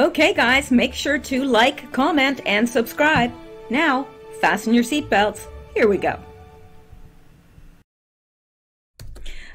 Okay guys, make sure to like, comment, and subscribe. Now, fasten your seatbelts. Here we go.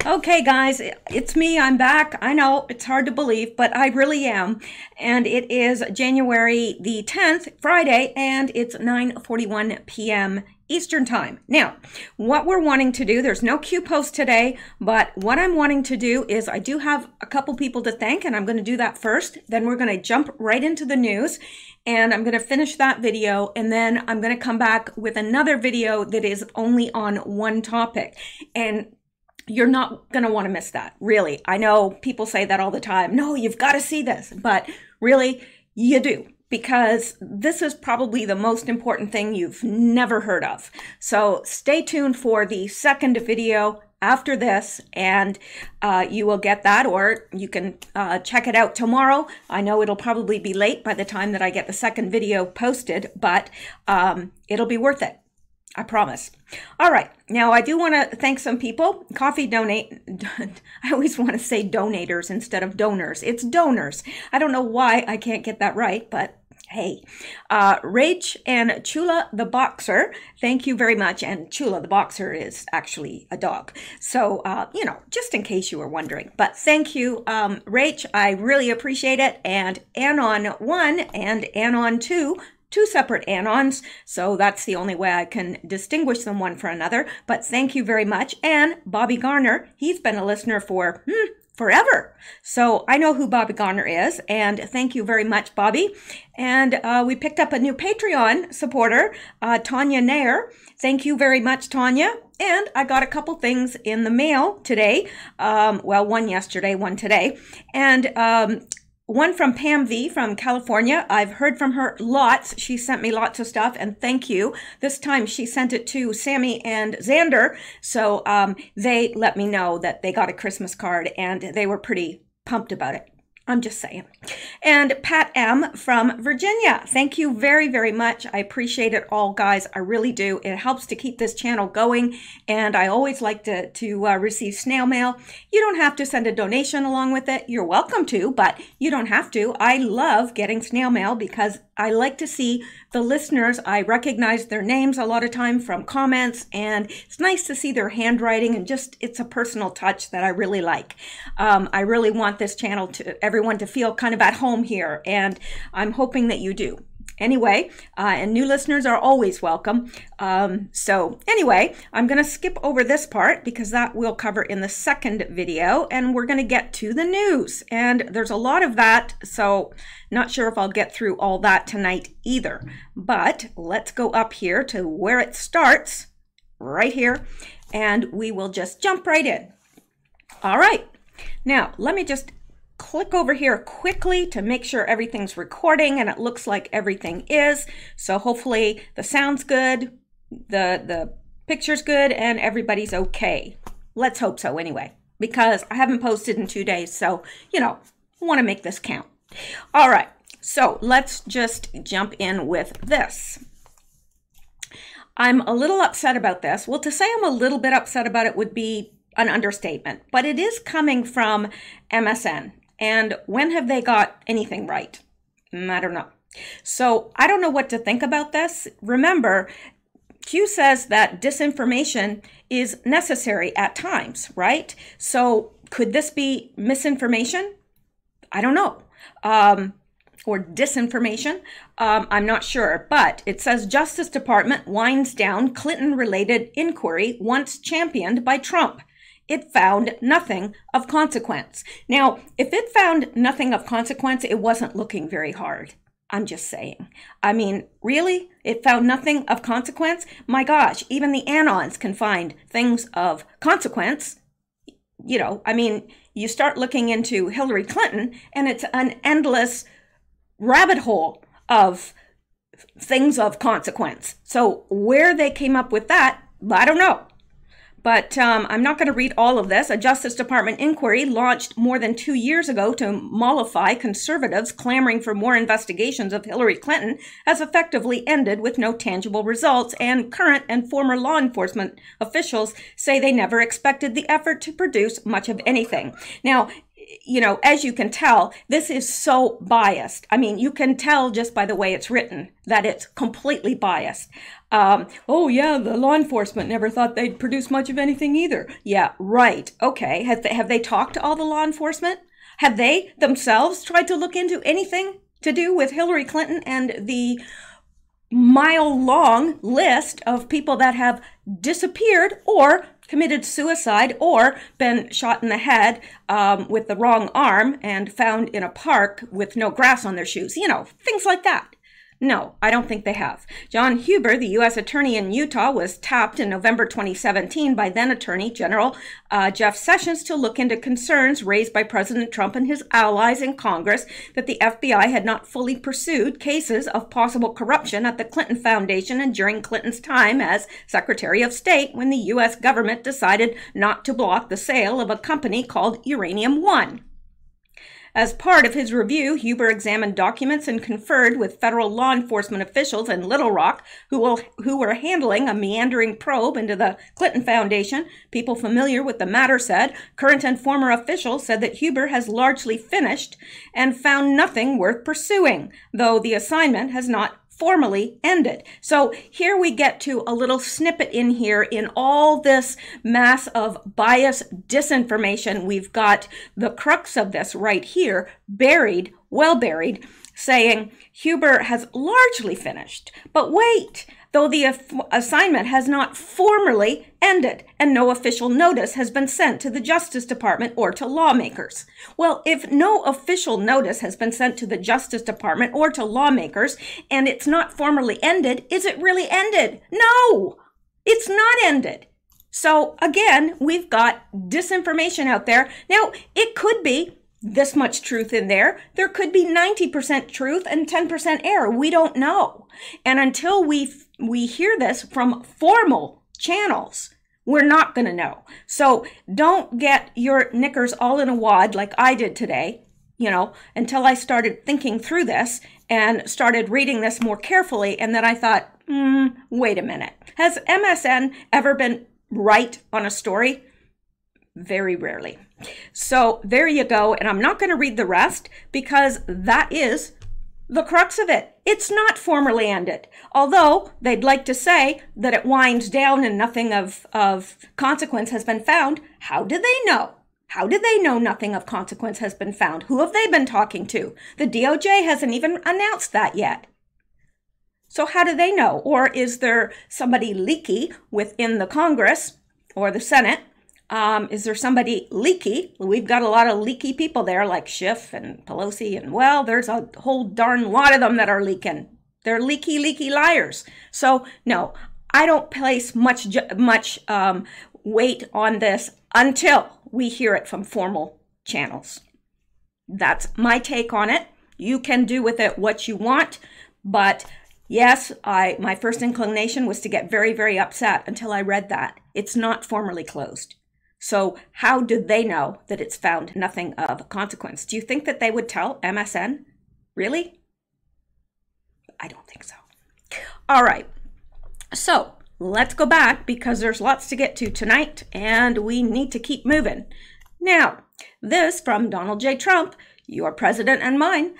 Okay guys, it's me, I'm back. I know, it's hard to believe, but I really am. And it is January the 10th, Friday, and it's 9:41 p.m. Eastern Time. Now, what we're wanting to do, there's no Q post today, but what I'm wanting to do is I do have a couple people to thank, and I'm going to do that first. Then we're going to jump right into the news, and I'm going to finish that video, and then I'm going to come back with another video that is only on one topic. And you're not going to want to miss that, really. I know people say that all the time. No, you've got to see this. But really, you do. Because this is probably the most important thing you've never heard of. So stay tuned for the second video after this, and you will get that, or you can check it out tomorrow. I know it'll probably be late by the time that I get the second video posted, but it'll be worth it. I promise. All right. Now, I do want to thank some people. Coffee donate. I always want to say donators instead of donors. It's donors. I don't know why I can't get that right, but hey. Rach and Chula the Boxer, thank you very much. And Chula the Boxer is actually a dog. So, you know, just in case you were wondering. But thank you, Rach. I really appreciate it. And Anon 1 and Anon 2. Two separate anons, so that's the only way I can distinguish them one from another. But thank you very much. And Bobby Garner, he's been a listener for forever. So I know who Bobby Garner is, and thank you very much, Bobby. And we picked up a new Patreon supporter, Tanya Nair. Thank you very much, Tanya. And I got a couple things in the mail today. Well, one yesterday, one today. And one from Pam V from California. I've heard from her lots. She sent me lots of stuff, and thank you. This time she sent it to Sammy and Xander. So they let me know that they got a Christmas card, and they were pretty pumped about it. I'm just saying. And Pat M from Virginia. Thank you very, very much. I appreciate it all, guys. I really do. It helps to keep this channel going. And I always like to receive snail mail. You don't have to send a donation along with it. You're welcome to, but you don't have to. I love getting snail mail because I like to see the listeners. I recognize their names a lot of time from comments, and it's nice to see their handwriting, and just, it's a personal touch that I really like. I really want this channel to everyone to feel kind of at home here, and I'm hoping that you do. Anyway, and new listeners are always welcome. So anyway, I'm going to skip over this part because that we'll cover in the second video, and we're going to get to the news. And there's a lot of that, so not sure if I'll get through all that tonight either. But let's go up here to where it starts, right here, and we will just jump right in. All right. Now, let me just click over here quickly to make sure everything's recording, and it looks like everything is. So hopefully the sound's good, the picture's good, and everybody's okay. Let's hope so anyway, because I haven't posted in 2 days. So, you know, I want to make this count. All right. So let's just jump in with this. I'm a little upset about this. Well, to say I'm a little bit upset about it would be an understatement, but it is coming from MSN. And when have they got anything right? I don't know. So I don't know what to think about this. Remember, Q says that disinformation is necessary at times, right? So could this be misinformation? I don't know. Or disinformation. I'm not sure, but it says Justice Department winds down Clinton-related inquiry once championed by Trump. It found nothing of consequence. Now, if it found nothing of consequence, it wasn't looking very hard. I'm just saying. I mean, really? It found nothing of consequence? My gosh, even the Anons can find things of consequence. You know, I mean, you start looking into Hillary Clinton, and it's an endless rabbit hole of things of consequence. So where they came up with that, I don't know. But I'm not going to read all of this. A Justice Department inquiry launched more than 2 years ago to mollify conservatives clamoring for more investigations of Hillary Clinton has effectively ended with no tangible results, and current and former law enforcement officials say they never expected the effort to produce much of anything. Now, you know, as you can tell, this is so biased. I mean, you can tell just by the way it's written that it's completely biased. Oh yeah, the law enforcement never thought they'd produce much of anything either. Yeah, right. Okay. Have they talked to all the law enforcement? Have they themselves tried to look into anything to do with Hillary Clinton and the mile-long list of people that have disappeared or committed suicide or been shot in the head with the wrong arm and found in a park with no grass on their shoes? You know, things like that. No, I don't think they have. John Huber, the U.S. attorney in Utah, was tapped in November 2017 by then Attorney General Jeff Sessions to look into concerns raised by President Trump and his allies in Congress that the FBI had not fully pursued cases of possible corruption at the Clinton Foundation and during Clinton's time as Secretary of State when the U.S. government decided not to block the sale of a company called Uranium One. As part of his review, Huber examined documents and conferred with federal law enforcement officials in Little Rock who were handling a meandering probe into the Clinton Foundation. People familiar with the matter said current and former officials said that Huber has largely finished and found nothing worth pursuing, though the assignment has not formally ended. So here we get to a little snippet in here in all this mass of bias disinformation. We've got the crux of this right here, buried, well buried, saying Huber has largely finished. But wait, though the assignment has not formally ended and no official notice has been sent to the Justice Department or to lawmakers. Well, if no official notice has been sent to the Justice Department or to lawmakers and it's not formally ended, is it really ended? No, it's not ended. So again, we've got disinformation out there. Now, it could be this much truth in there. There could be 90% truth and 10% error. We don't know. And until we hear this from formal channels, we're not going to know. So don't get your knickers all in a wad like I did today, you know, until I started thinking through this and started reading this more carefully. And then I thought, wait a minute. Has MSN ever been right on a story? Very rarely. So there you go. And I'm not going to read the rest because that is the crux of it. It's not formally ended. Although they'd like to say that it winds down and nothing of consequence has been found. How do they know? How do they know nothing of consequence has been found? Who have they been talking to? The DOJ hasn't even announced that yet. So how do they know? Or is there somebody leaky within the Congress or the Senate? Is there somebody leaky? We've got a lot of leaky people there like Schiff and Pelosi, and well, there's a whole darn lot of them that are leaking. They're leaky liars. So no, I don't place much weight on this until we hear it from formal channels. That's my take on it. You can do with it what you want, but yes, my first inclination was to get very, very upset until I read that. It's not formally closed. So how do they know that it's found nothing of consequence? Do you think that they would tell MSN? Really? I don't think so. All right. So let's go back because there's lots to get to tonight and we need to keep moving. Now, this from Donald J. Trump, your president and mine,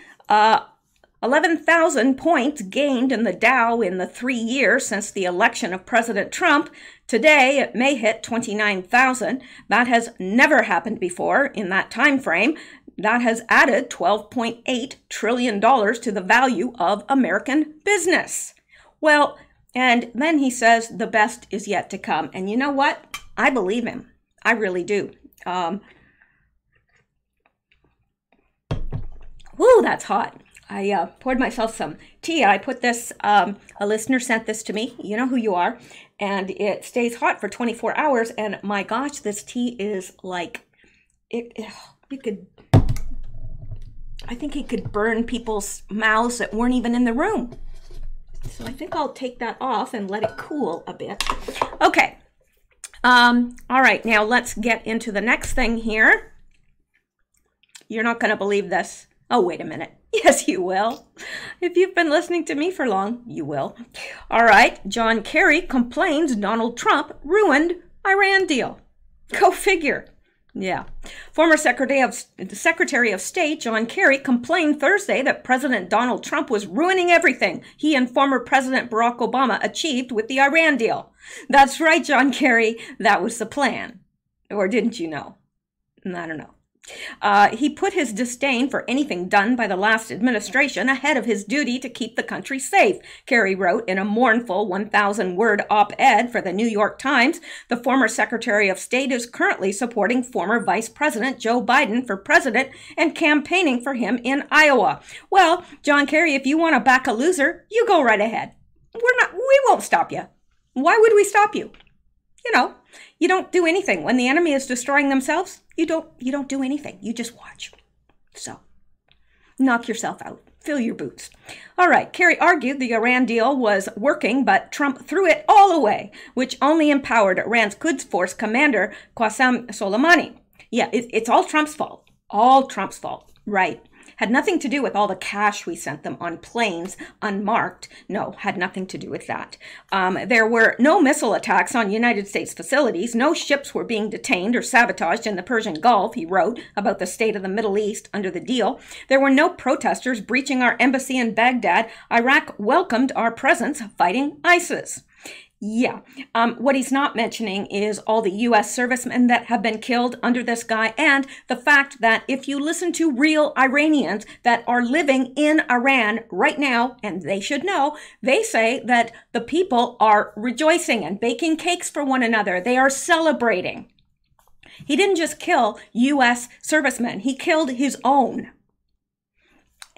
11,000 points gained in the Dow in the 3 years since the election of President Trump. Today, it may hit 29,000. That has never happened before in that time frame. That has added $12.8 trillion to the value of American business. Well, and then he says the best is yet to come. And you know what? I believe him. I really do. Woo, that's hot. I poured myself some tea. I put this, a listener sent this to me. You know who you are. And it stays hot for 24 hours. And my gosh, this tea is like, it could, I think it could burn people's mouths that weren't even in the room. So I think I'll take that off and let it cool a bit. Okay. All right. Now let's get into the next thing here. You're not going to believe this. Oh, wait a minute. Yes, you will. If you've been listening to me for long, you will. All right. John Kerry complains Donald Trump ruined Iran deal. Go figure. Yeah. Former Secretary of State John Kerry complained Thursday that President Donald Trump was ruining everything he and former President Barack Obama achieved with the Iran deal. That's right, John Kerry. That was the plan. Or didn't you know? I don't know. He put his disdain for anything done by the last administration ahead of his duty to keep the country safe, Kerry wrote in a mournful 1,000-word op-ed for the New York Times. The former Secretary of State is currently supporting former Vice President Joe Biden for president and campaigning for him in Iowa. Well, John Kerry, if you want to back a loser, you go right ahead. We won't stop you. Why would we stop you? You know, you don't do anything. When the enemy is destroying themselves, you don't do anything. You just watch. So, knock yourself out. Fill your boots. All right, Kerry argued the Iran deal was working, but Trump threw it all away, which only empowered Iran's Quds Force commander Qasem Soleimani. Yeah, it's all Trump's fault. All Trump's fault. Right. Had nothing to do with all the cash we sent them on planes unmarked. No, had nothing to do with that. There were no missile attacks on United States facilities. No ships were being detained or sabotaged in the Persian Gulf, he wrote about the state of the Middle East under the deal. There were no protesters breaching our embassy in Baghdad. Iraq welcomed our presence fighting ISIS. Yeah. What he's not mentioning is all the U.S. servicemen that have been killed under this guy, and the fact that if you listen to real Iranians that are living in Iran right now, and they should know, they say that the people are rejoicing and baking cakes for one another. They are celebrating. He didn't just kill U.S. servicemen. He killed his own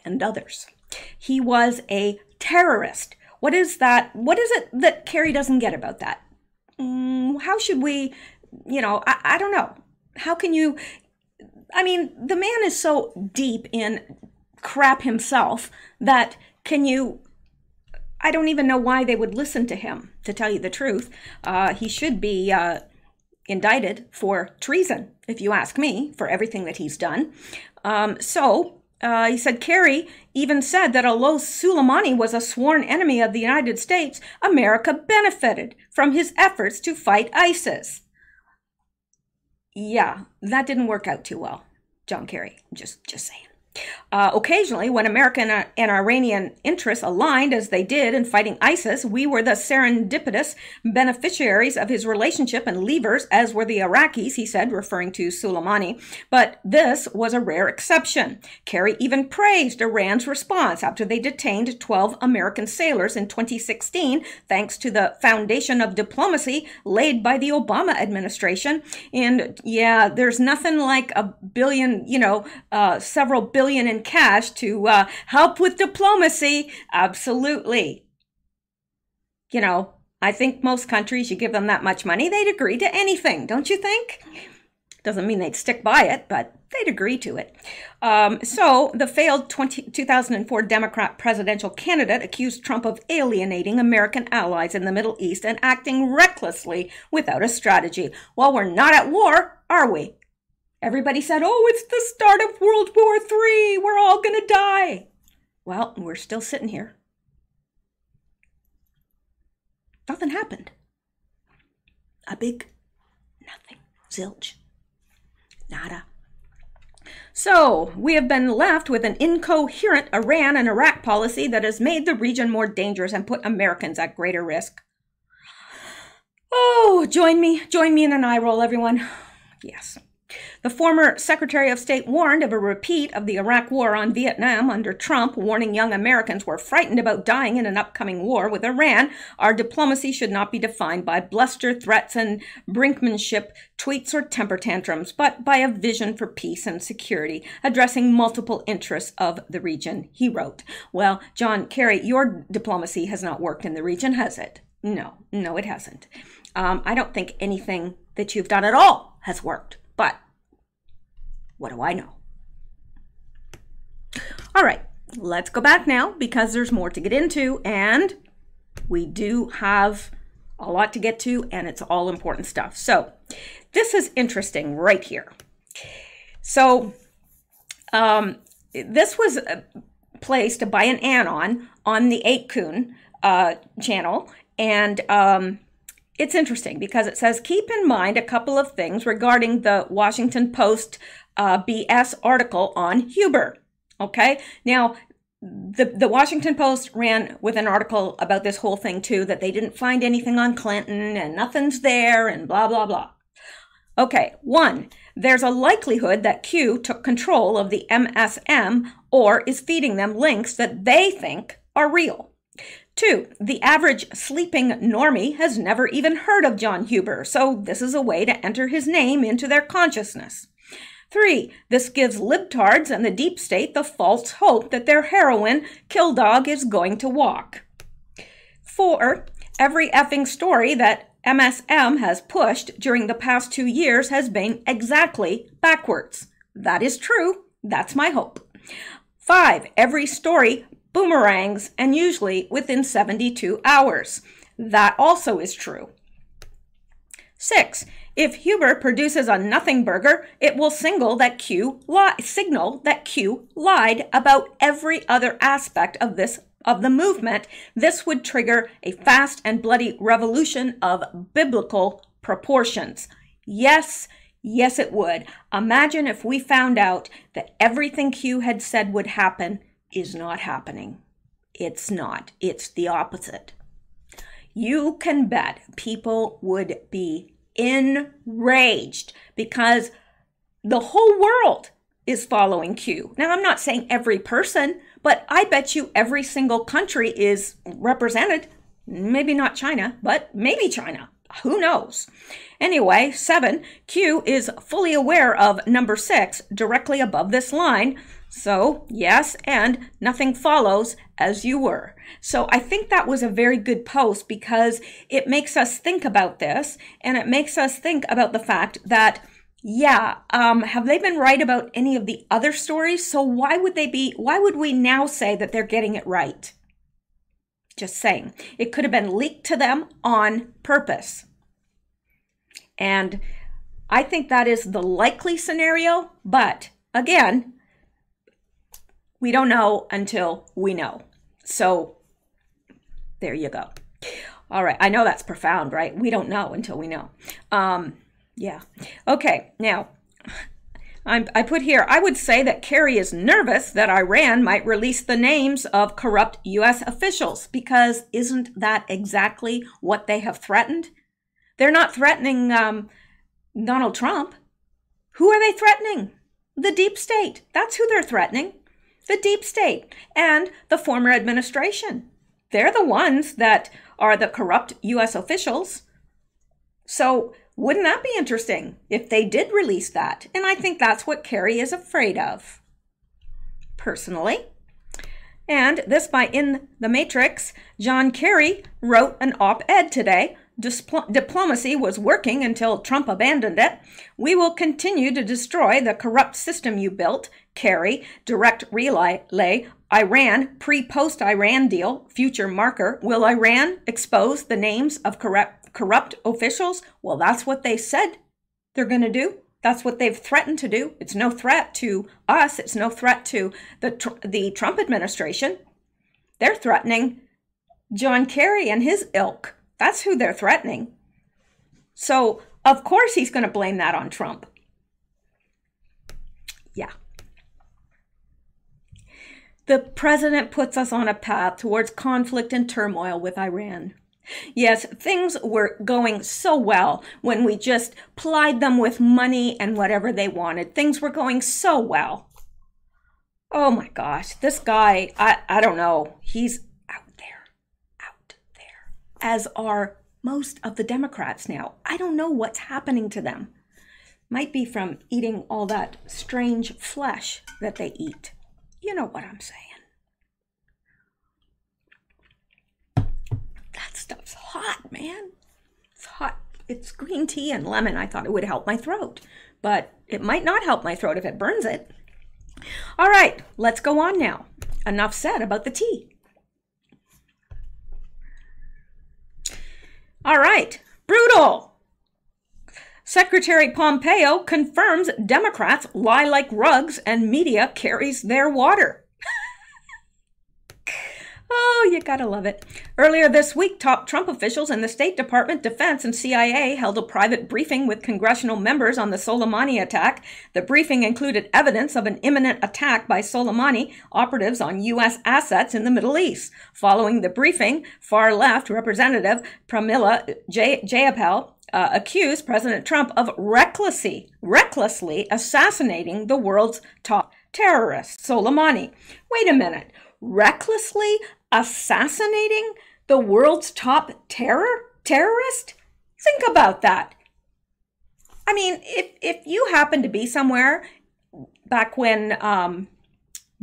and others. He was a terrorist. What is that? What is it that Kerry doesn't get about that? How should we, I don't know. How can you, the man is so deep in crap himself that I don't even know why they would listen to him, to tell you the truth. He should be indicted for treason, if you ask me, for everything that he's done. He said Kerry even said that although Soleimani was a sworn enemy of the United States, America benefited from his efforts to fight ISIS. Yeah, that didn't work out too well, John Kerry. Just saying. Occasionally, when American and Iranian interests aligned as they did in fighting ISIS, we were the serendipitous beneficiaries of his relationship and levers, as were the Iraqis, he said, referring to Soleimani. But this was a rare exception. Kerry even praised Iran's response after they detained 12 American sailors in 2016, thanks to the foundation of diplomacy laid by the Obama administration. And yeah, there's nothing like a billion, several billion in cash to help with diplomacy. Absolutely. I think most countries, you give them that much money, they'd agree to anything, don't you think? Doesn't mean they'd stick by it, but they'd agree to it. So the failed 2004 Democrat presidential candidate accused Trump of alienating American allies in the Middle East and acting recklessly without a strategy. Well, we're not at war, are we? Everybody said, oh, it's the start of World War III. We're all going to die. Well, we're still sitting here. Nothing happened. A big nothing. Zilch. Nada. So we have been left with an incoherent Iran and Iraq policy that has made the region more dangerous and put Americans at greater risk. Oh, join me in an eye roll, everyone. Yes. The former Secretary of State warned of a repeat of the Iraq War on Vietnam under Trump, warning young Americans were frightened about dying in an upcoming war with Iran. Our diplomacy should not be defined by bluster, threats, and brinkmanship, tweets, or temper tantrums, but by a vision for peace and security, addressing multiple interests of the region, he wrote. Well, John Kerry, your diplomacy has not worked in the region, has it? No, it hasn't. I don't think anything that you've done at all has worked. But what do I know? All right, let's go back now because there's more to get into, and we do have a lot to get to, and it's all important stuff. So this is interesting right here. So this was placed by an anon on the 8kun channel, and it's interesting because it says, keep in mind a couple of things regarding the Washington Post BS article on Huber. Okay, now the Washington Post ran with an article about this whole thing too, that they didn't find anything on Clinton and nothing's there and blah, blah, blah. Okay, 1, there's a likelihood that Q took control of the MSM or is feeding them links that they think are real. 2, the average sleeping normie has never even heard of John Huber, so this is a way to enter his name into their consciousness. 3, this gives libtards and the deep state the false hope that their heroine, Kill Dog, is going to walk. 4, every effing story that MSM has pushed during the past 2 years has been exactly backwards. That is true. That's my hope. 5, every story boomerangs and usually within 72 hours. That also is true. 6, if Huber produces a nothing burger, it will signal that Q lied about every other aspect of the movement. This would trigger a fast and bloody revolution of biblical proportions. Yes, yes, it would. Imagine if we found out that everything Q had said would happen is not happening. It's not. It's the opposite. You can bet people would be enraged because the whole world is following Q. Now, I'm not saying every person, but I bet you every single country is represented. Maybe not China, but maybe China. Who knows? Anyway, 7, Q is fully aware of number 6 directly above this line. So, yes, and nothing follows as you were. So I think that was a very good post because it makes us think about this, and it makes us think about the fact that, yeah, have they been right about any of the other stories? So why would we now say that they're getting it right? Just saying. It could have been leaked to them on purpose. And I think that is the likely scenario, but again, we don't know until we know. So there you go. All right. I know that's profound, right? We don't know until we know. Yeah. Okay. Now, I put here, I would say that Kerry is nervous that Iran might release the names of corrupt U.S. officials because isn't that exactly what they have threatened? They're not threatening Donald Trump. Who are they threatening? The deep state. That's who they're threatening. The deep state and the former administration. They're the ones that are the corrupt U.S. officials. So wouldn't that be interesting if they did release that? And I think that's what Kerry is afraid of, personally. And this by In the Matrix, John Kerry wrote an op-ed today. Diplomacy was working until Trump abandoned it. We will continue to destroy the corrupt system you built. Kerry, direct relay, Iran, pre-post Iran deal, future marker. Will Iran expose the names of corrupt officials? Well, that's what they said they're going to do. That's what they've threatened to do. It's no threat to us. It's no threat to the Trump administration. They're threatening John Kerry and his ilk. That's who they're threatening. So, of course, he's going to blame that on Trump. Yeah. The president puts us on a path towards conflict and turmoil with Iran. Yes, things were going so well when we just plied them with money and whatever they wanted. Things were going so well. Oh my gosh, this guy, I don't know. He's out there, as are most of the Democrats now. I don't know what's happening to them. Might be from eating all that strange flesh that they eat. You know what I'm saying. That stuff's hot, man. It's hot. It's green tea and lemon. I thought it would help my throat, but it might not help my throat if it burns it. All right, let's go on now. Enough said about the tea. All right, brutal. Secretary Pompeo confirms Democrats lie like rugs and media carries their water. Oh, you gotta love it. Earlier this week, top Trump officials in the State Department, Defense, and CIA held a private briefing with congressional members on the Soleimani attack. The briefing included evidence of an imminent attack by Soleimani operatives on U.S. assets in the Middle East. Following the briefing, far-left Representative Pramila Jayapal accused President Trump of recklessly assassinating the world's top terrorist, Soleimani. Wait a minute. Recklessly assassinating the world's top terrorist? Think about that. I mean, if you happen to be somewhere back when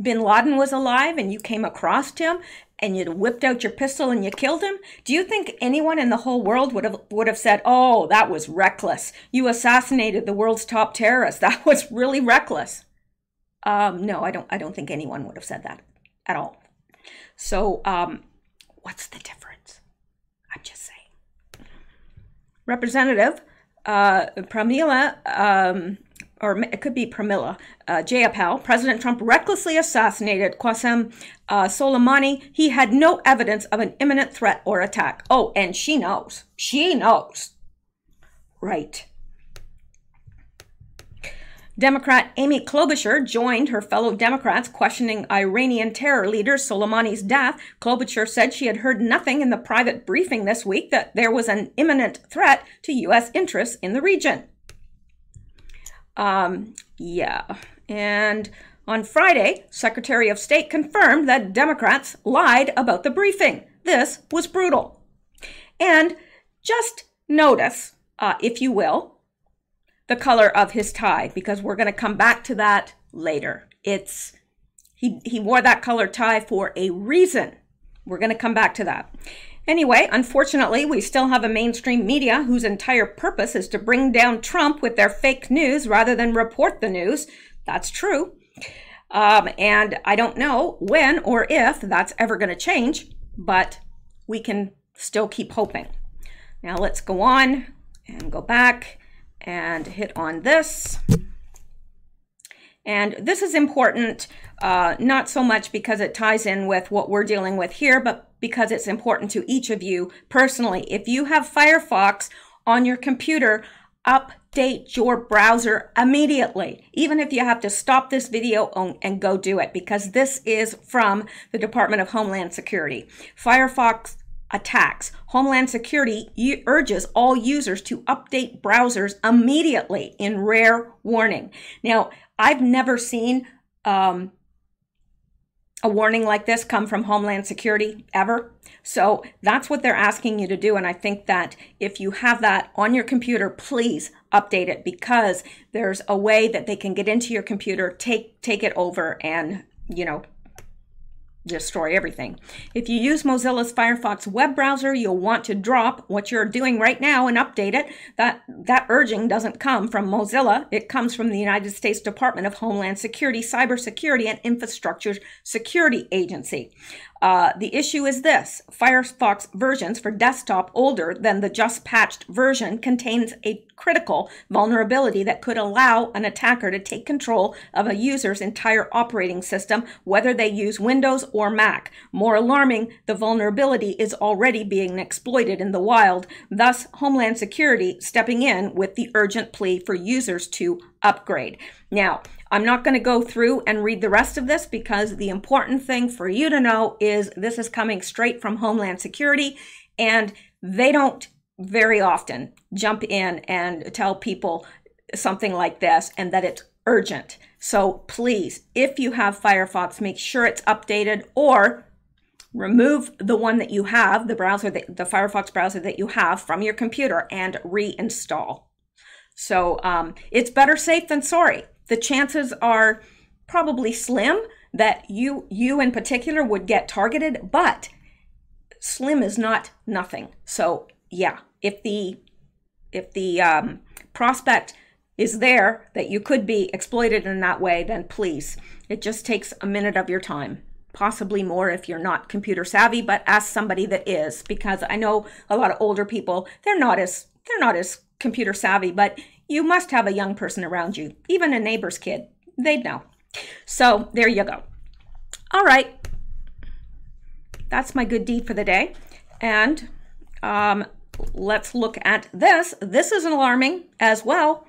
bin Laden was alive and you came across him and you whipped out your pistol and you killed him, do you think anyone in the whole world would have said, "Oh, that was reckless. You assassinated the world's top terrorist. That was really reckless"? No, I don't think anyone would have said that at all. So what's the difference? I'm just saying. Representative Pramila, or it could be Pramila Jayapal, President Trump recklessly assassinated Qasem Soleimani. He had no evidence of an imminent threat or attack. Oh, and she knows. She knows. Right. Democrat Amy Klobuchar joined her fellow Democrats questioning Iranian terror leader Soleimani's death. Klobuchar said she had heard nothing in the private briefing this week that there was an imminent threat to U.S. interests in the region. Yeah. And on Friday, Secretary of State confirmed that Democrats lied about the briefing. This was brutal. And just notice, if you will, the color of his tie, because we're going to come back to that later. He wore that color tie for a reason. We're going to come back to that. Anyway, unfortunately, we still have a mainstream media whose entire purpose is to bring down Trump with their fake news rather than report the news. That's true. And I don't know when or if that's ever going to change, but we can still keep hoping. Now let's go on and go back and hit on this. And this is important, not so much because it ties in with what we're dealing with here, but because it's important to each of you personally. If you have Firefox on your computer, update your browser immediately, even if you have to stop this video and go do it, because this is from the Department of Homeland Security. Firefox attacks. Homeland Security urges all users to update browsers immediately in rare warning. Now, I've never seen a warning like this come from Homeland Security ever. So that's what they're asking you to do. And I think that if you have that on your computer, please update it, because there's a way that they can get into your computer, take it over and, you know, destroy everything. If you use Mozilla's Firefox web browser, you'll want to drop what you're doing right now and update it. That urging doesn't come from Mozilla. It comes from the United States Department of Homeland Security, Cybersecurity and Infrastructure Security Agency. The issue is this: Firefox versions for desktop older than the just patched version contains a critical vulnerability that could allow an attacker to take control of a user's entire operating system, whether they use Windows or Mac. More alarming, the vulnerability is already being exploited in the wild, thus Homeland Security stepping in with the urgent plea for users to upgrade. Now, I'm not going to go through and read the rest of this, because the important thing for you to know is this is coming straight from Homeland Security, and they don't very often jump in and tell people something like this and that it's urgent. So please, if you have Firefox, make sure it's updated, or remove the one that you have, the Firefox browser that you have from your computer, and reinstall. So it's better safe than sorry. The chances are probably slim that you in particular would get targeted, but slim is not nothing. So yeah, if the prospect is there that you could be exploited in that way, then please, it just takes a minute of your time, possibly more if you're not computer savvy, but ask somebody that is, because I know a lot of older people, they're not as computer savvy, but you must have a young person around you, even a neighbor's kid, they'd know. So there you go. All right. that's my good deed for the day. And let's look at this. This is alarming as well.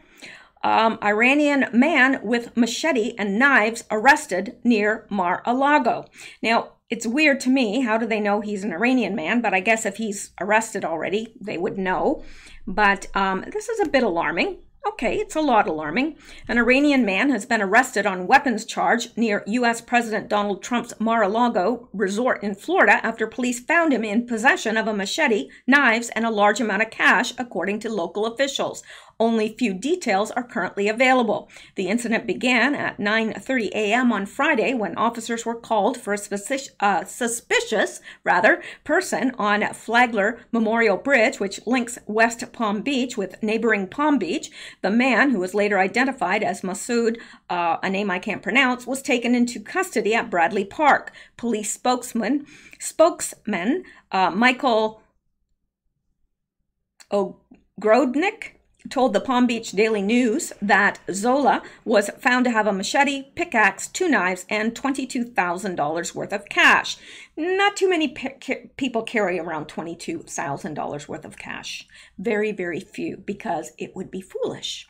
Iranian man with machete and knives arrested near Mar-a-Lago. Now, it's weird to me. How do they know he's an Iranian man? But I guess if he's arrested already, they would know. But this is a bit alarming. Okay, it's a lot alarming. An Iranian man has been arrested on weapons charge near U.S. President Donald Trump's Mar-a-Lago resort in Florida after police found him in possession of a machete, knives, and a large amount of cash, according to local officials. Only few details are currently available. The incident began at 9:30 a.m. on Friday when officers were called for a suspicious person on Flagler Memorial Bridge, which links West Palm Beach with neighboring Palm Beach. The man, who was later identified as Masood, a name I can't pronounce, was taken into custody at Bradley Park. Police spokesman Michael Ogrodnik told the Palm Beach Daily News that Zola was found to have a machete, pickaxe, 2 knives, and $22,000 worth of cash. Not too many people carry around $22,000 worth of cash. Very, very few, because it would be foolish.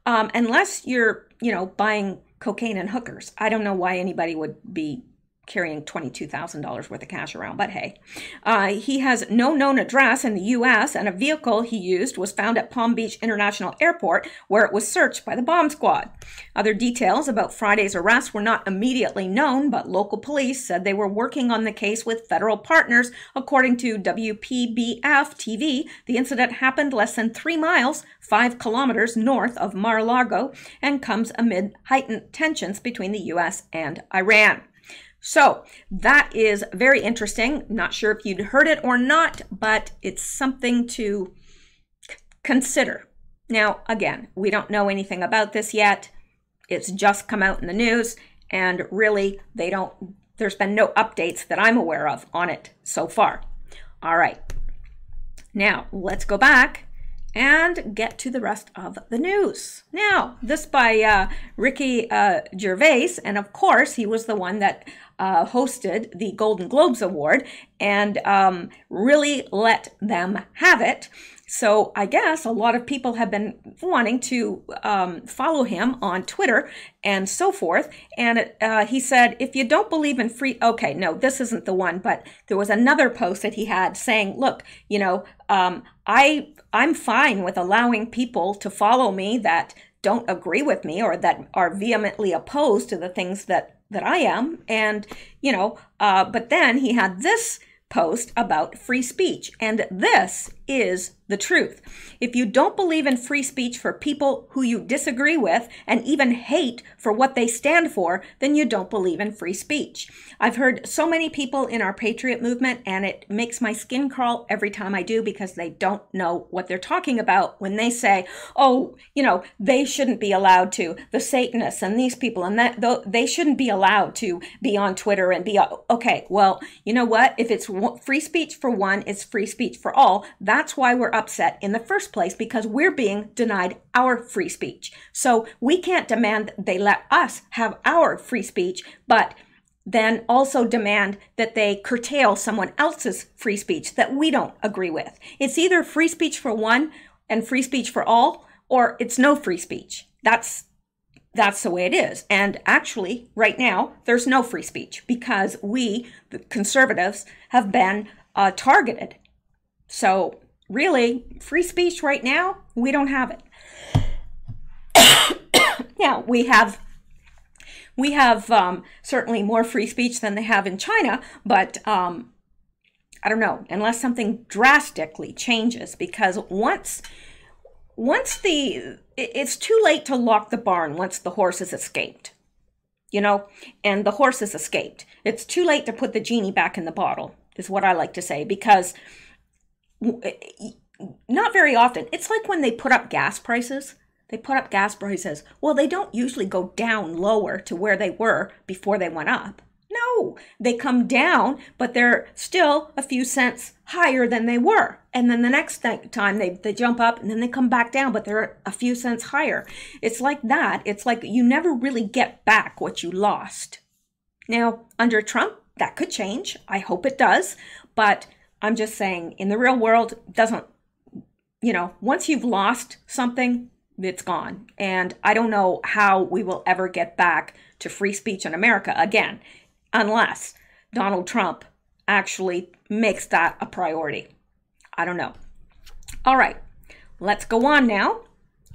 Unless you're, buying cocaine and hookers. I don't know why anybody would be carrying $22,000 worth of cash around, but hey. He has no known address in the U.S., and a vehicle he used was found at Palm Beach International Airport, where it was searched by the bomb squad. Other details about Friday's arrest were not immediately known, but local police said they were working on the case with federal partners. According to WPBF TV, the incident happened less than 3 miles, 5 kilometers north of Mar-a-Lago, and comes amid heightened tensions between the U.S. and Iran. So that is very interesting. Not sure if you'd heard it or not, but it's something to consider. Now, again, we don't know anything about this yet. It's just come out in the news, and really, there's been no updates that I'm aware of on it so far. All right. Now, let's go back and get to the rest of the news. Now, this by Ricky Gervais, and of course, he was the one that hosted the Golden Globes Award and really let them have it. So I guess a lot of people have been wanting to follow him on Twitter and so forth. And he said, if you don't believe in free, okay, no, this isn't the one, but there was another post that he had saying, look, I'm fine with allowing people to follow me that don't agree with me or that are vehemently opposed to the things that I am. And, but then he had this post about free speech. And this is the truth. If you don't believe in free speech for people who you disagree with and even hate for what they stand for, then you don't believe in free speech. I've heard so many people in our Patriot movement, and it makes my skin crawl every time I do, because they don't know what they're talking about when they say, oh, they shouldn't be allowed to, the Satanists and these people, and that they shouldn't be allowed to be on Twitter and be, okay, well, you know what? If it's free speech for one, it's free speech for all. That's why we're upset in the first place, because we're being denied our free speech. So we can't demand they let us have our free speech, but then also demand that they curtail someone else's free speech that we don't agree with. It's either free speech for one and free speech for all, or it's no free speech. That's the way it is. And actually, right now, there's no free speech because we, the conservatives, have been targeted. So really, free speech right now, we don't have it. Yeah, we have certainly more free speech than they have in China, but I don't know, unless something drastically changes, because once it's too late to lock the barn once the horse has escaped, and the horse has escaped. It's too late to put the genie back in the bottle, is what I like to say, because not very often. It's like when they put up gas prices. They put up gas prices. Well, they don't usually go down lower to where they were before they went up. No, they come down, but they're still a few cents higher than they were. And then the next time they jump up and then they come back down, but they're a few cents higher. It's like that. It's like you never really get back what you lost. Now, under Trump, That could change. I hope it does. But I'm just saying, in the real world, it doesn't, you know, once you've lost something, it's gone. And I don't know how we will ever get back to free speech in America again, unless Donald Trump actually makes that a priority. I don't know. All right, let's go on now.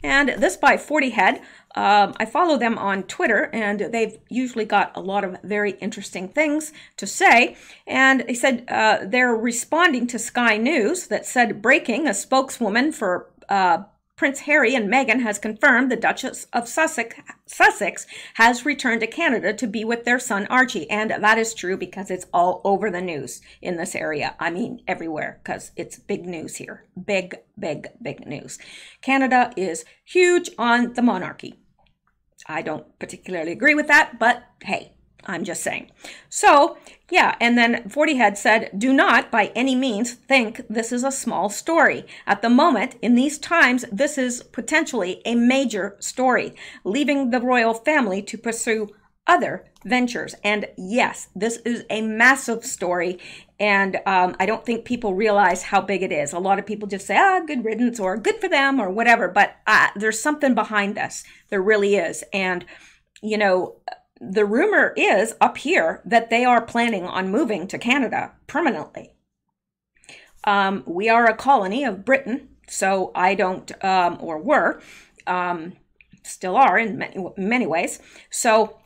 And this by 40 Head. I follow them on Twitter, and they've usually got a lot of very interesting things to say. And they said they're responding to Sky News that said, breaking, a spokeswoman for Prince Harry and Meghan has confirmed the Duchess of Sussex has returned to Canada to be with their son Archie. And that is true because it's all over the news in this area. I mean, everywhere, because it's big news here. Big, big, big news. Canada is huge on the monarchy. I don't particularly agree with that, but hey, I'm just saying. So, yeah, and then 40 Head said, do not by any means think this is a small story. At the moment, in these times, this is potentially a major story, leaving the royal family to pursue other ventures. And yes, this is a massive story. And I don't think people realize how big it is. A lot of people just say, good riddance or good for them or whatever. But there's something behind this. There really is. And, you know, the rumor is up here that they are planning on moving to Canada permanently. We are a colony of Britain, so I don't, or were, still are in many ways. So,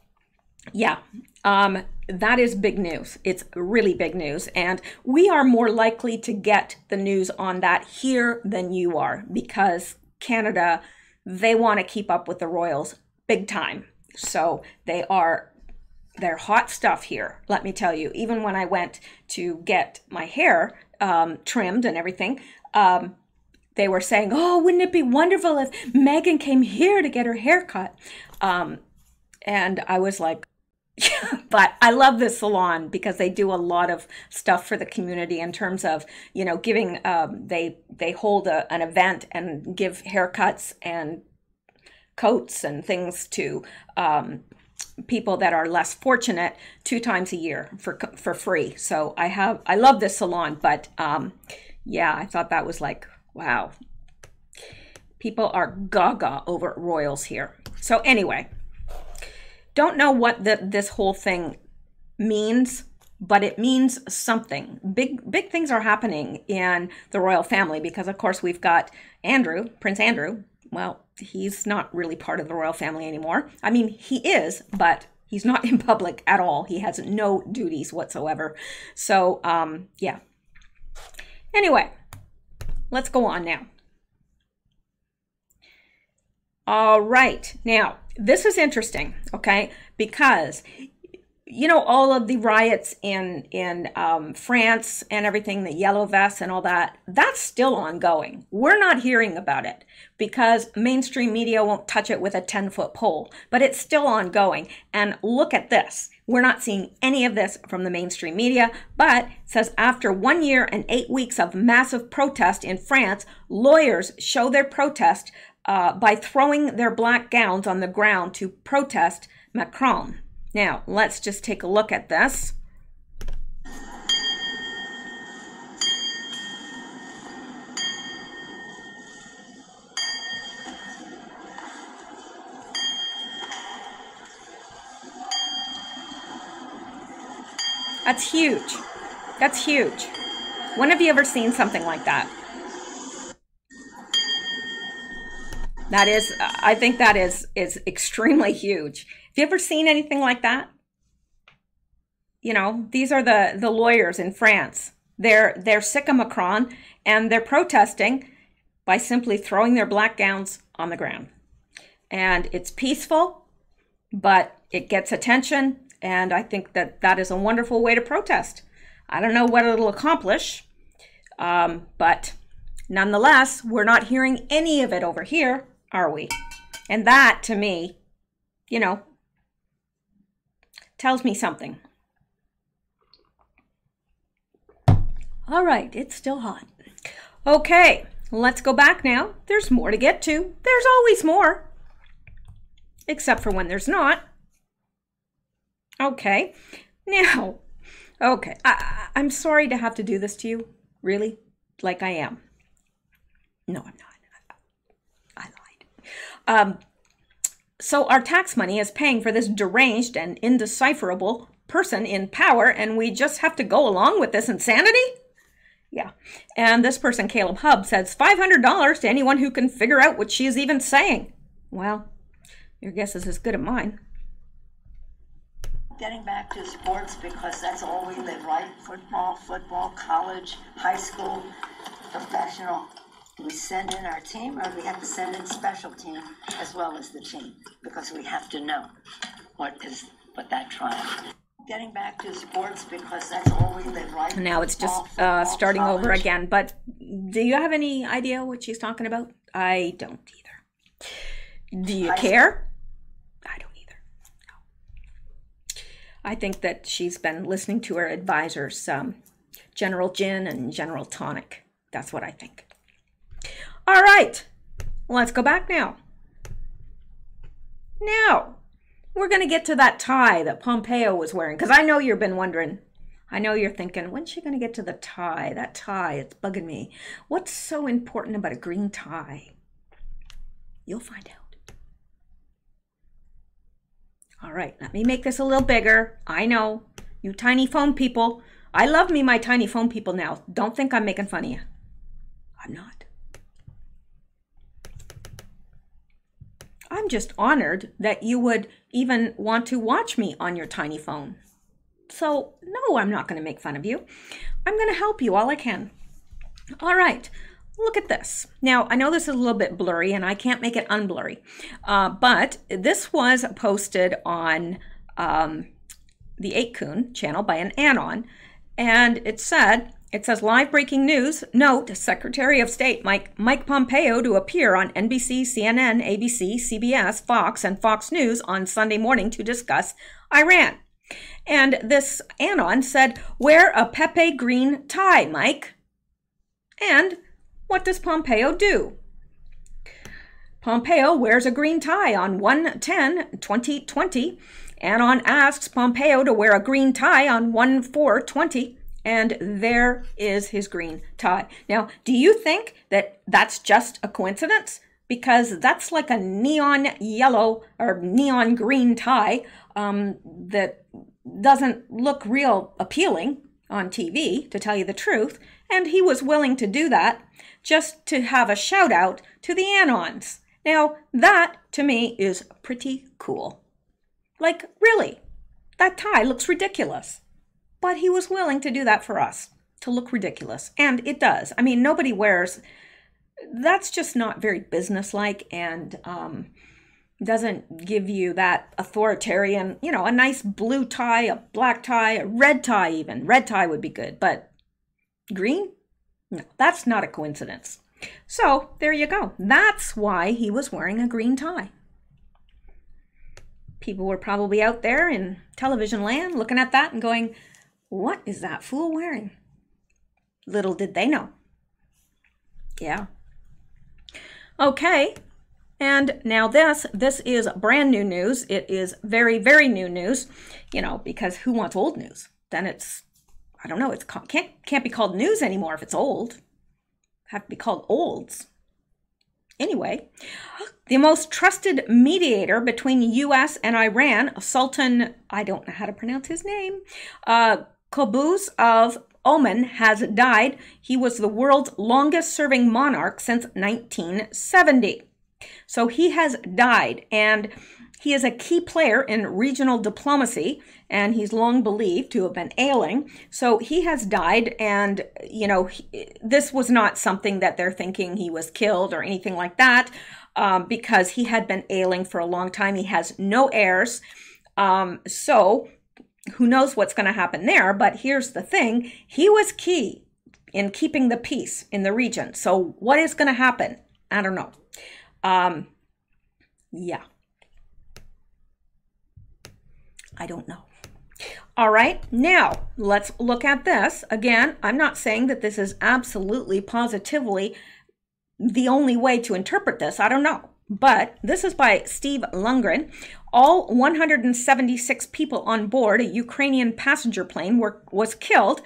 yeah, that is big news. It's really big news. And we are more likely to get the news on that here than you are, because Canada, they want to keep up with the royals big time. So they're hot stuff here, let me tell you. Even when I went to get my hair trimmed and everything, they were saying, oh, wouldn't it be wonderful if Meghan came here to get her hair cut? And I was like, but I love this salon because they do a lot of stuff for the community in terms of, you know, giving, they hold an event and give haircuts and coats and things to people that are less fortunate 2 times a year for free. So I love this salon, but yeah, I thought that was like, wow, people are gaga over royals here. So anyway, don't know what this whole thing means, but it means something. Big things are happening in the royal family because, of course, we've got Andrew, Prince Andrew. Well, he's not really part of the royal family anymore. I mean, he is, but he's not in public at all. He has no duties whatsoever. So, yeah. Anyway, let's go on now. All right. Now, this is interesting, okay? Because, you know, all of the riots in France and everything, the yellow vests and all that, that's still ongoing. We're not hearing about it because mainstream media won't touch it with a 10-foot pole, but it's still ongoing. And look at this. We're not seeing any of this from the mainstream media, but it says after 1 year and 8 weeks of massive protest in France, lawyers show their protest by throwing their black gowns on the ground to protest Macron. Now, let's just take a look at this. That's huge. That's huge. When have you ever seen something like that? That is, I think that is extremely huge. Have you ever seen anything like that? You know, these are the lawyers in France. They're sick of Macron, and they're protesting by simply throwing their black gowns on the ground. And it's peaceful, but it gets attention, and I think that is a wonderful way to protest. I don't know what it'll accomplish, but nonetheless, we're not hearing any of it over here, are we? And that, to me, you know, tells me something. All right, it's still hot. Okay, let's go back now. There's more to get to. There's always more. Except for when there's not. Okay, now, Okay, I'm sorry to have to do this to you. Really? Like I am. No, I'm not. I lied. So our tax money is paying for this deranged and indecipherable person in power, and we just have to go along with this insanity? Yeah. And this person, Caleb Hubb, says $500 to anyone who can figure out what she is even saying. Well, your guess is as good as mine. Getting back to sports, because that's all we live, right? Football, college, high school, professional. Do we send in our team, or do we have to send in special team as well as the team? Because we have to know what that trial. Getting back to sports, because that's all we live, right? Now it's just starting over again. But do you have any idea what she's talking about? I don't either. Do you care? I don't either. No. I think that she's been listening to her advisors, General Gin and General Tonic. That's what I think. All right, let's go back now. Now, we're going to get to that tie that Pompeo was wearing, because I know you've been wondering. I know you're thinking, when's she going to get to the tie? That tie, it's bugging me. What's so important about a green tie? You'll find out. All right, let me make this a little bigger. I know, you tiny phone people. I love me my tiny phone people now. Don't think I'm making fun of you. I'm not. I'm just honored that you would even want to watch me on your tiny phone. So, no, I'm not going to make fun of you. I'm going to help you all I can. All right, look at this. Now, I know this is a little bit blurry, and I can't make it unblurry, but this was posted on the 8kun channel by an Anon, and it says, live breaking news, note Secretary of State Mike Pompeo to appear on NBC, CNN, ABC, CBS, Fox, and Fox News on Sunday morning to discuss Iran. And this Anon said, wear a Pepe green tie, Mike. And what does Pompeo do? Pompeo wears a green tie on 1/10/2020. Anon asks Pompeo to wear a green tie on 1/4/20. And there is his green tie. Now, do you think that that's just a coincidence? Because that's like a neon yellow or neon green tie that doesn't look real appealing on TV, to tell you the truth. And he was willing to do that just to have a shout out to the Anons. Now, that to me is pretty cool. Like, really, that tie looks ridiculous. But he was willing to do that for us, to look ridiculous. And it does. I mean, nobody wears, that's just not very businesslike, and doesn't give you that authoritarian, you know, a nice blue tie, a black tie, a red tie even. Red tie would be good, but green? No, that's not a coincidence. So there you go. That's why he was wearing a green tie. People were probably out there in television land looking at that and going, what is that fool wearing? Little did they know. Yeah. Okay. And now this is brand new news. It is very, very new news, you know, because who wants old news? Then it's, I don't know, it can't be called news anymore if it's old. Have to be called olds. Anyway, the most trusted mediator between U.S. and Iran, Sultan, I don't know how to pronounce his name, Qaboos of Oman, has died. He was the world's longest serving monarch since 1970. So he has died, and he is a key player in regional diplomacy, and he's long believed to have been ailing. So he has died, and, you know, this was not something that they're thinking he was killed or anything like that, because he had been ailing for a long time. He has no heirs. So who knows what's going to happen there? But here's the thing. He was key in keeping the peace in the region. So what is going to happen? I don't know. Yeah. I don't know. All right, now let's look at this. Again, I'm not saying that this is absolutely, positively the only way to interpret this. I don't know. but this is by Steve Lundgren. All 176 people on board a Ukrainian passenger plane were killed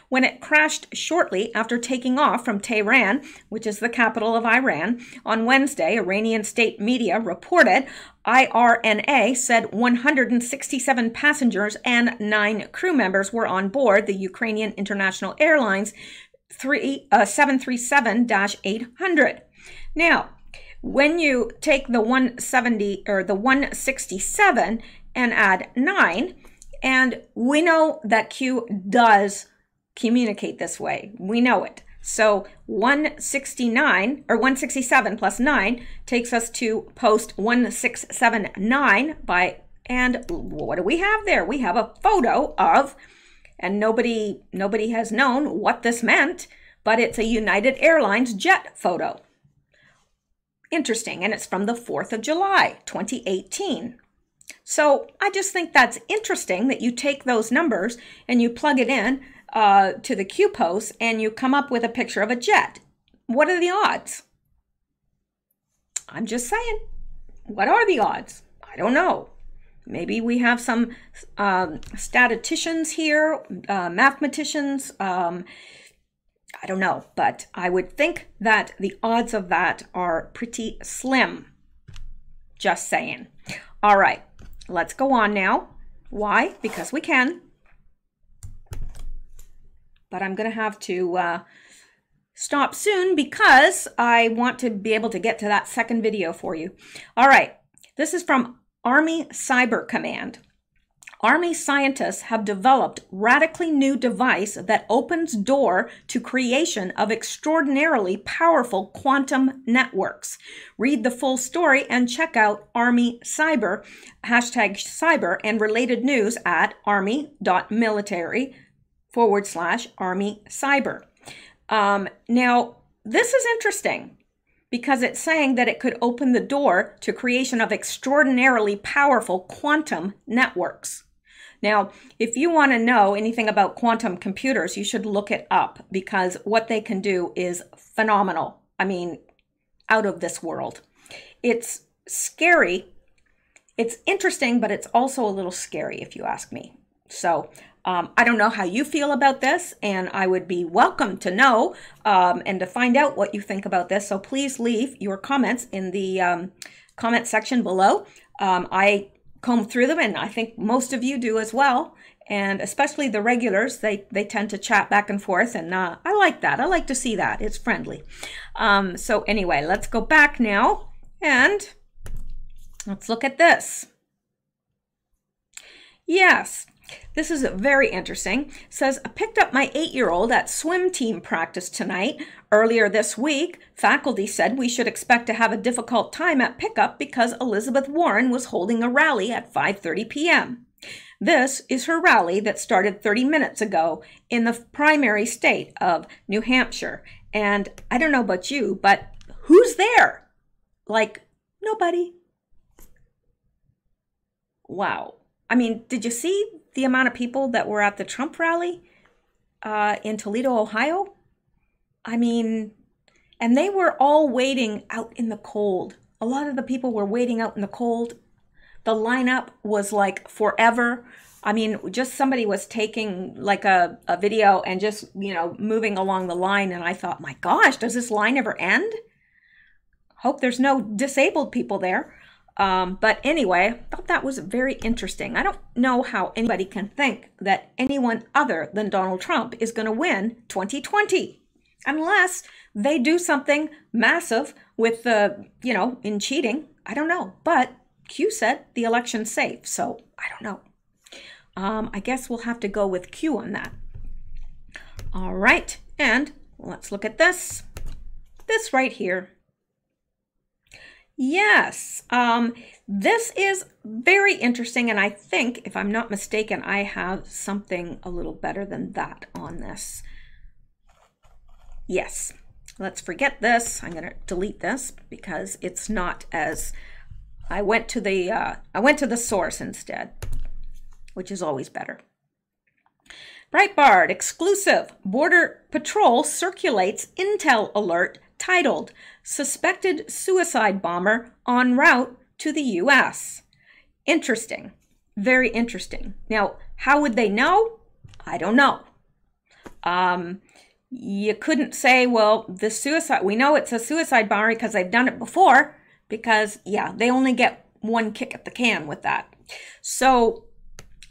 when it crashed shortly after taking off from Tehran, which is the capital of Iran. On Wednesday, Iranian state media reported IRNA said 167 passengers and 9 crew members were on board the Ukrainian International Airlines 737-800. Now, when you take the 170 or the 167 and add 9, and we know that Q does communicate this way. We know it. So 169 or 167 plus 9 takes us to post 1679 by, and what do we have there? We have a photo of, and nobody has known what this meant, but it's a United Airlines jet photo. Interesting, and it's from the 4th of July, 2018. So I just think that's interesting that you take those numbers and you plug it in to the Q post and you come up with a picture of a jet. What are the odds? I'm just saying, what are the odds? I don't know. Maybe we have some statisticians here, mathematicians, I don't know, but I would think that the odds of that are pretty slim. Just saying. All right, let's go on now. Why? Because we can. But I'm going to have to stop soon because I want to be able to get to that second video for you. All right, this is from Army Cyber Command. Army scientists have developed radically new device that opens door to creation of extraordinarily powerful quantum networks. Read the full story and check out Army Cyber, #cyber, and related news at army.military/Army Cyber. Now, this is interesting because it's saying that it could open the door to creation of extraordinarily powerful quantum networks. Now, if you want to know anything about quantum computers, you should look it up because what they can do is phenomenal. I mean, out of this world. It's scary. It's interesting, but it's also a little scary if you ask me. So I don't know how you feel about this, and I would be welcome to know and to find out what you think about this. So please leave your comments in the comment section below. I comb through them, and I think most of you do as well, and especially the regulars, they tend to chat back and forth, and I like that. I like to see that. It's friendly. So anyway, let's go back now and let's look at this. Yes, this is very interesting. It says, I picked up my 8-year-old at swim team practice tonight. Earlier this week, faculty said we should expect to have a difficult time at pickup because Elizabeth Warren was holding a rally at 5:30 p.m. This is her rally that started 30 minutes ago in the primary state of New Hampshire. And I don't know about you, but who's there? Like, nobody. Wow. I mean, did you see the amount of people that were at the Trump rally in Toledo, Ohio? I mean, and they were all waiting out in the cold. A lot of the people were waiting out in the cold. The lineup was like forever. I mean, just somebody was taking like a video and just, you know, moving along the line. And I thought, my gosh, does this line ever end? Hope there's no disabled people there. But anyway, I thought that was very interesting. I don't know how anybody can think that anyone other than Donald Trump is going to win 2020 unless they do something massive with the, you know, in cheating. I don't know. But Q said the election's safe. So I don't know. I guess we'll have to go with Q on that. All right. And let's look at this. This right here. Yes, this is very interesting, and I think, if I'm not mistaken, I have something a little better than that on this. Yes, let's forget this. I'm going to delete this because it's not as, I went to the source instead, which is always better. Breitbart exclusive. Border Patrol circulates intel alert titled Suspected Suicide Bomber en Route to the U.S. Interesting. Very interesting. Now, how would they know? I don't know. You couldn't say, well, we know it's a suicide bomber because they've done it before, because, yeah, they only get one kick at the can with that. So,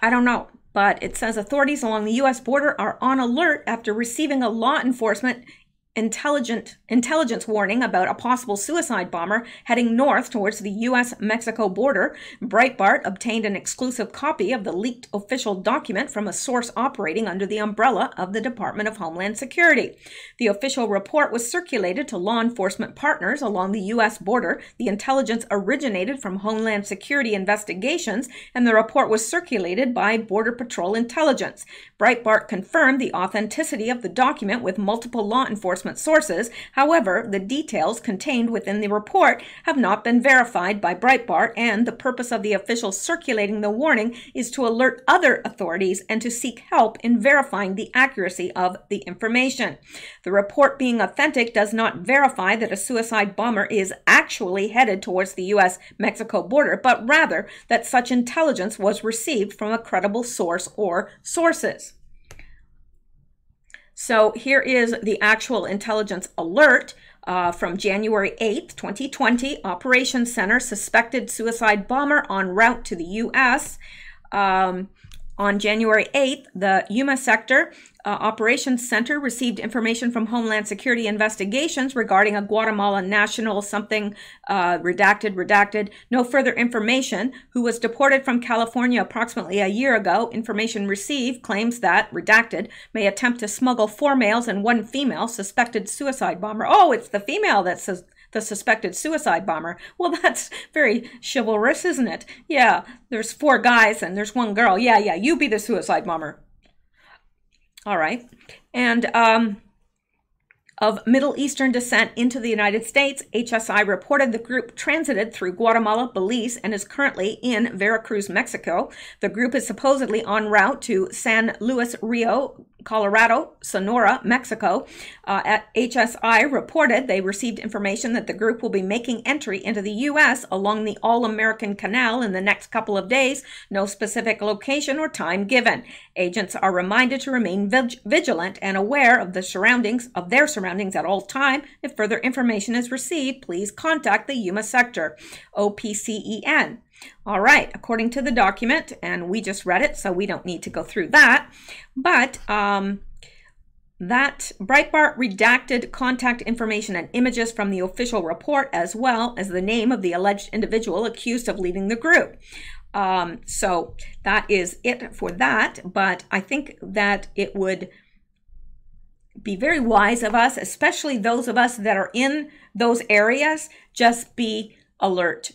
I don't know. But it says authorities along the U.S. border are on alert after receiving a law enforcement intelligence warning about a possible suicide bomber heading north towards the U.S.-Mexico border. Breitbart obtained an exclusive copy of the leaked official document from a source operating under the umbrella of the Department of Homeland Security. The official report was circulated to law enforcement partners along the U.S. border. The intelligence originated from Homeland Security investigations, and the report was circulated by Border Patrol Intelligence. Breitbart confirmed the authenticity of the document with multiple law enforcement sources. However, the details contained within the report have not been verified by Breitbart, and the purpose of the officials circulating the warning is to alert other authorities and to seek help in verifying the accuracy of the information. The report, being authentic, does not verify that a suicide bomber is actually headed towards the U.S.-Mexico border, but rather that such intelligence was received from a credible source or sources. So here is the actual intelligence alert from January 8th, 2020. Operations Center, suspected suicide bomber en route to the U.S. On January 8th, the Yuma Sector Operations Center received information from Homeland Security investigations regarding a Guatemala national something redacted, no further information, who was deported from California approximately a year ago. Information received claims that, redacted, may attempt to smuggle 4 males and 1 female, suspected suicide bomber. Oh, it's the female that says the suspected suicide bomber. Well, that's very chivalrous, isn't it? Yeah, there's 4 guys and there's 1 girl. Yeah, you be the suicide bomber. All right. And of Middle Eastern descent into the United States, HSI reported the group transited through Guatemala, Belize, and is currently in Veracruz, Mexico. The group is supposedly en route to San Luis Rio, Colorado, Sonora, Mexico. At HSI reported they received information that the group will be making entry into the U.S. along the All-American Canal in the next couple of days. No specific location or time given. Agents are reminded to remain vigilant and aware of their surroundings at all time. If further information is received, please contact the Yuma Sector, OPCEN. All right, according to the document, and we just read it, so we don't need to go through that, but that Breitbart redacted contact information and images from the official report, as well as the name of the alleged individual accused of leading the group. So that is it for that, but I think that it would be very wise of us, especially those of us that are in those areas, just be alert.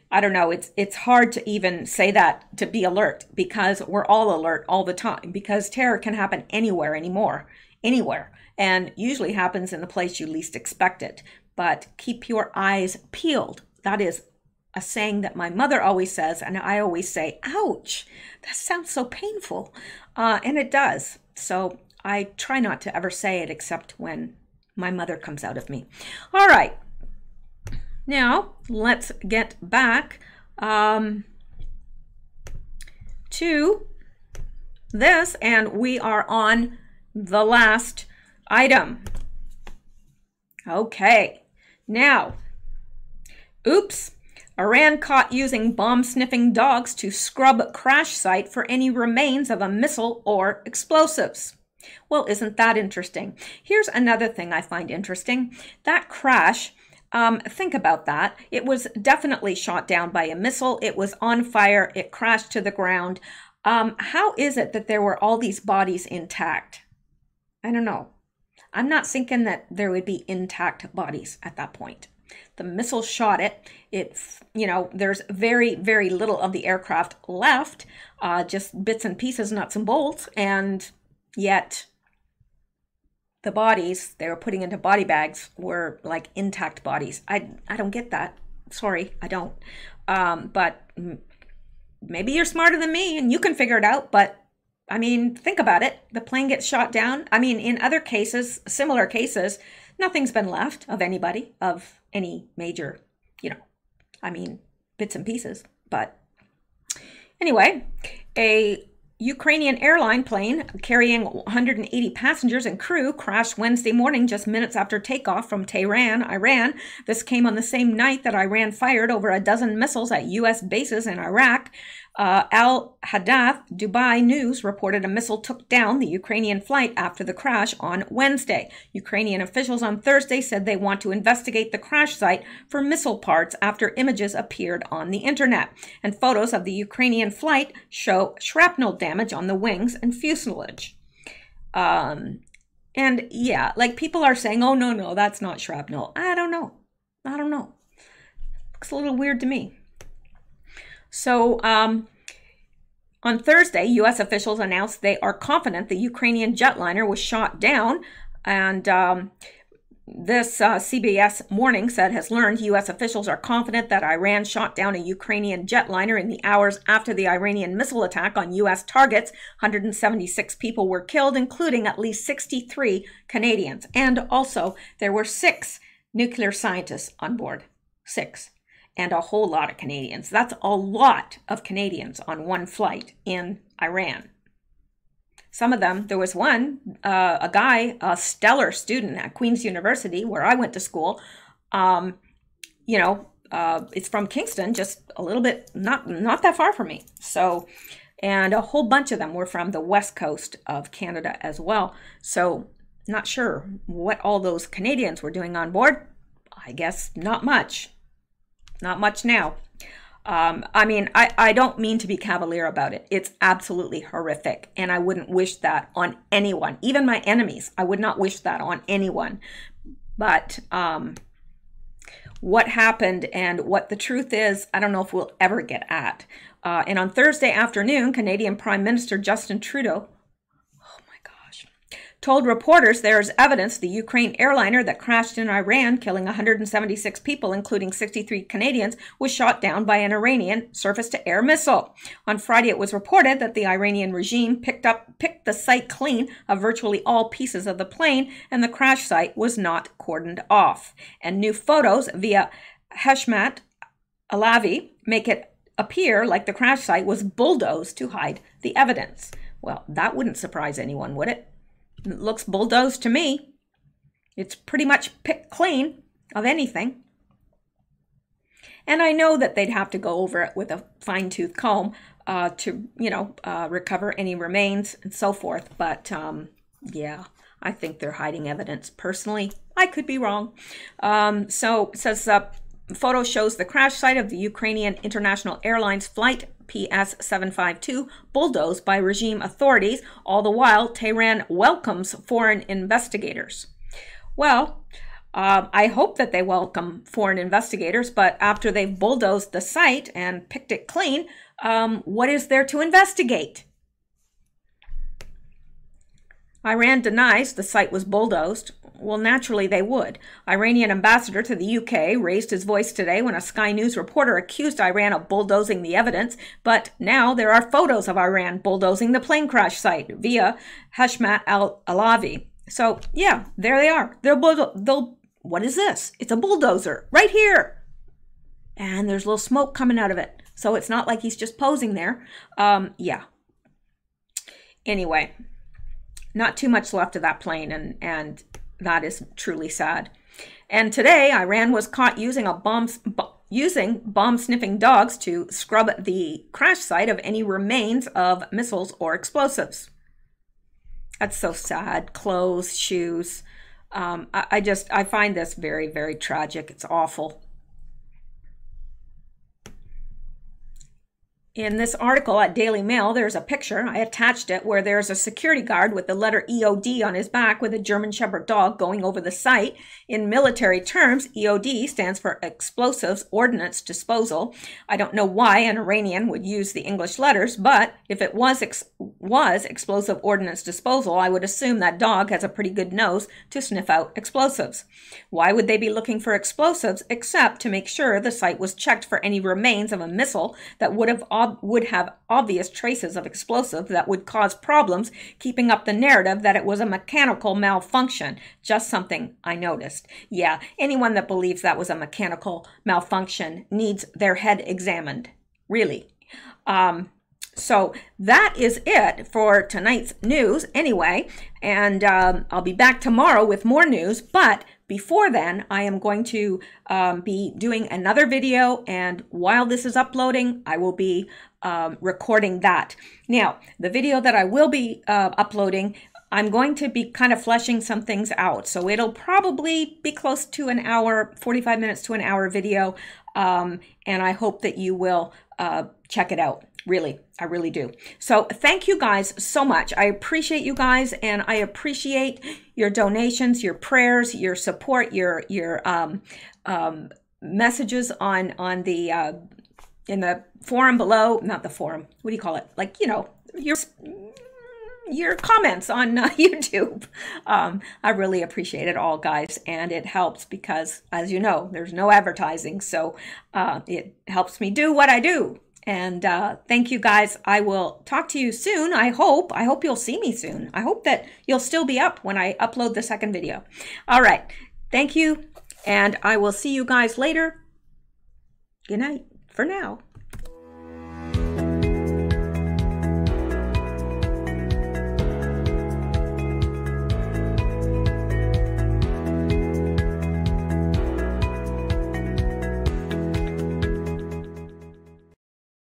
I don't know, it's hard to even say that, to be alert, because we're all alert all the time, because terror can happen anywhere anymore, anywhere, and usually happens in the place you least expect it. But keep your eyes peeled. That is a saying that my mother always says, and I always say, ouch, that sounds so painful. And it does. So I try not to ever say it except when my mother comes out of me. All right. Now, let's get back to this, and we are on the last item. Okay. Now, oops. Iran caught using bomb-sniffing dogs to scrub crash site for any remains of a missile or explosives. Well, isn't that interesting? Here's another thing I find interesting. That crash, think about that. It was definitely shot down by a missile. It was on fire. It crashed to the ground. How is it that there were all these bodies intact? I don't know. I'm not thinking that there would be intact bodies at that point. The missile shot it. There's very, very little of the aircraft left, just bits and pieces, nuts and bolts, and yet the bodies they were putting into body bags were like intact bodies. I don't get that. Sorry, I don't. But maybe you're smarter than me and you can figure it out, but I mean, think about it. The plane gets shot down. I mean, in other cases, similar cases, Nothing's been left of anybody, of any major, bits and pieces. But anyway, a Ukrainian airline plane carrying 180 passengers and crew crashed Wednesday morning just minutes after takeoff from Tehran, Iran. This came on the same night that Iran fired over a dozen missiles at U.S. bases in Iraq. Al Hadath Dubai News reported a missile took down the Ukrainian flight after the crash on Wednesday. Ukrainian officials on Thursday said they want to investigate the crash site for missile parts after images appeared on the internet. And photos of the Ukrainian flight show shrapnel damage on the wings and fuselage. And yeah, like people are saying, oh, no, that's not shrapnel. I don't know. Looks a little weird to me. So on Thursday, U.S. officials announced they are confident the Ukrainian jetliner was shot down. And this CBS Morning said has learned U.S. officials are confident that Iran shot down a Ukrainian jetliner in the hours after the Iranian missile attack on U.S. targets. 176 people were killed, including at least 63 Canadians. And also, there were 6 nuclear scientists on board. 6. And a whole lot of Canadians. That's a lot of Canadians on one flight in Iran. Some of them, there was one, a guy, a stellar student at Queen's University, where I went to school. It's from Kingston, just a little bit, not that far from me. So, and a whole bunch of them were from the west coast of Canada as well. So, not sure what all those Canadians were doing on board. I guess not much. Not much now. I don't mean to be cavalier about it. It's absolutely horrific. And I wouldn't wish that on anyone, even my enemies. I would not wish that on anyone. But what happened and what the truth is, I don't know if we'll ever get at. And on Thursday afternoon, Canadian Prime Minister Justin Trudeau, told reporters there is evidence the Ukraine airliner that crashed in Iran, killing 176 people, including 63 Canadians, was shot down by an Iranian surface-to-air missile. On Friday, it was reported that the Iranian regime picked the site clean of virtually all pieces of the plane, and the crash site was not cordoned off. And new photos via Heshmat Alavi make it appear like the crash site was bulldozed to hide the evidence. Well, that wouldn't surprise anyone, would it? It looks bulldozed to me. It's pretty much picked clean of anything. And I know that they'd have to go over it with a fine-tooth comb to, recover any remains and so forth. But, yeah, I think they're hiding evidence. Personally, I could be wrong. So it says, photo shows the crash site of the Ukrainian International Airlines flight PS-752 bulldozed by regime authorities. All the while, Tehran welcomes foreign investigators. Well, I hope that they welcome foreign investigators, but after they've bulldozed the site and picked it clean, what is there to investigate? Iran denies the site was bulldozed. Well, naturally they would. Iranian ambassador to the UK raised his voice today when a Sky News reporter accused Iran of bulldozing the evidence, but now there are photos of Iran bulldozing the plane crash site via Heshmat Alavi. So, yeah, there they are. What is this? It's a bulldozer right here. And there's a little smoke coming out of it. So it's not like he's just posing there. Yeah. Anyway, not too much left of that plane, and that is truly sad. And today, Iran was caught using bomb-sniffing dogs to scrub the crash site of any remains of missiles or explosives. That's so sad. Clothes, shoes. I find this very, very tragic. It's awful. In this article at Daily Mail, there's a picture, I attached it, where there's a security guard with the letter EOD on his back with a German Shepherd dog going over the site. In military terms, EOD stands for Explosives Ordnance Disposal. I don't know why an Iranian would use the English letters, but if it was Explosive Ordnance Disposal, I would assume that dog has a pretty good nose to sniff out explosives. Why would they be looking for explosives except to make sure the site was checked for any remains of a missile that would have would have obvious traces of explosive that would cause problems keeping up the narrative that it was a mechanical malfunction. Just something I noticed. Yeah, anyone that believes that was a mechanical malfunction needs their head examined, really. So that is it for tonight's news anyway, and I'll be back tomorrow with more news, but before then, I am going to be doing another video, and while this is uploading, I will be recording that. Now, the video that I will be uploading, I'm going to be kind of fleshing some things out, so it'll probably be close to an hour, 45 minutes to an hour video, and I hope that you will check it out. Really, I really do. So thank you guys so much. I appreciate you guys, and I appreciate your donations, your prayers, your support, your messages on the in the forum below. Not the forum. What do you call it? Like, you know, your comments on YouTube. I really appreciate it all, guys, and it helps because, as you know, there's no advertising, so it helps me do what I do. And thank you, guys. I will talk to you soon. I hope you'll see me soon. I hope that you'll still be up when I upload the second video. All right. Thank you. And I will see you guys later. Good night for now.